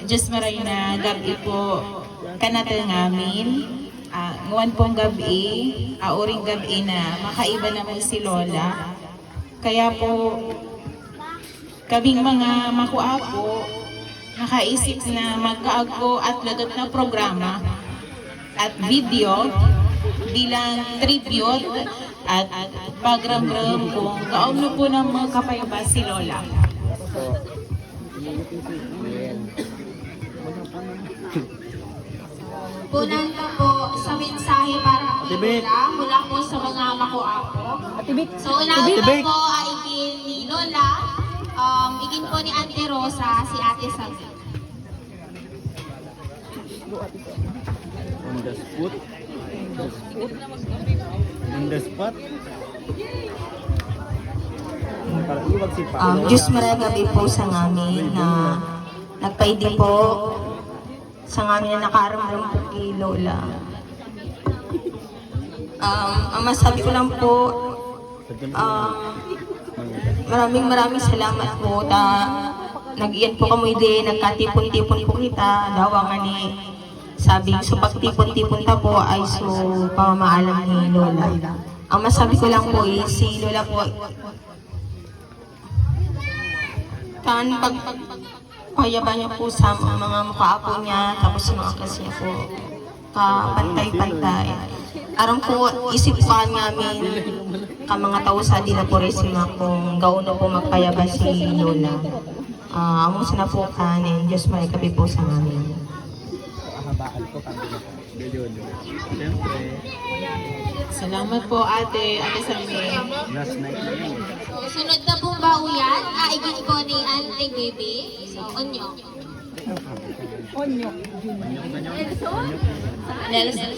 Diyos maray na gabi po kanatal ngamin. Nguwan pong gabi, uring gabi na makaiba naman si Lola. Kaya po, kaming mga makuapo, nakaisip na magkaago at lagot na programa at video bilang tribute at pagramram kung kaano po ng mga kapayaba si Lola. Punan ka po sa mensahe para kay Lola mula po sa mga makuapo. So unahin po ay ikin ni Lola, ikin po ni Ate Rosa, si Ate Sabi. On the spot. On the spot. Diyos maragabi po sa ngamin na nagpaidi po sa ngamin na nakaramdam po kay Lola. Ang masabi ko lang po, maraming salamat po na nag-iyan po kami din, nagkatipon-tipon po kita, dawangan ni sabi so pagtipon-tipon ta po ay so pamamaalam ni Lola. Ang masabi ko lang po si Lola po pagpayaba niya po sa mga mukaapo niya, tapos sa mga kasi po kapantay-pantay. Aram po isip pa namin ka mga tao sa dinaporisma kung gauno po magpayaba si Lola. Amo sana po kanin, Diyos malikabi po sa amin. Siyempre, Salamat po Ate Sabi. last night na yun. So sunod na pong bauyan, ikin po ni Ate Bebe. So onyo. Nelson.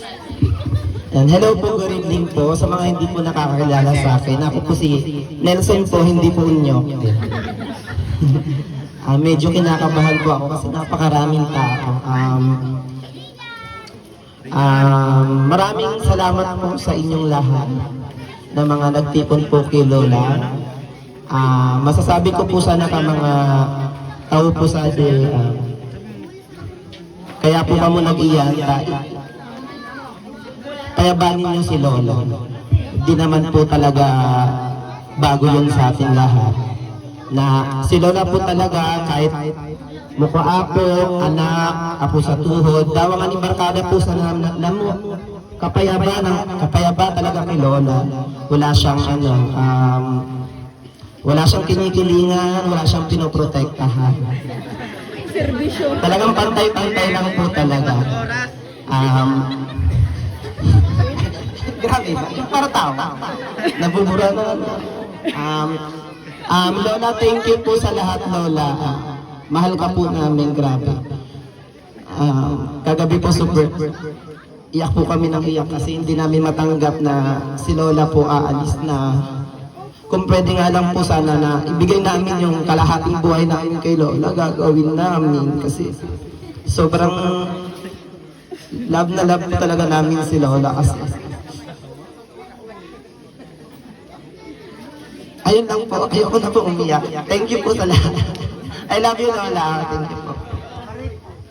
And hello po, good evening po sa mga hindi po nakakakilala sa akin. Ako po si Nelson po, hindi po inyo. Medyo kinakabahan po ako kasi napakaraming tao. Maraming salamat po sa inyong lahat na mga nagtipon po kay Lola. Masasabi ko po sana ka mga tao po sa kaya po kamo nag-iyan kaya banin niyo si Lolo. Hindi naman po talaga bago yun sa ating lahat. Na si Lola po talaga kahit mukha apo, anak, apo sa tuhod, dawangan ni barkada po sa namu. Kapayaba talaga kay Lola. Wala siyang wala siyang kinikilingan, wala siyang pinoprotektahan. Talagang pantay-pantay lang po talaga. Grabe, para tao. Nabubura na. Lola, thank you po sa lahat, Lola. Mahal ka po namin, grabe. Kagabi po super iyak po kami ng iyak kasi hindi namin matanggap na si Lola po aalis na. Kung pwede nga lang po sana na ibigay namin yung kalahating buhay namin kay Lola, gagawin namin kasi sobrang love na love talaga namin si Lola kasi ayun lang po, ayoko na po umiyak. Thank you po sa lahat. I love you Lola. Thank you po.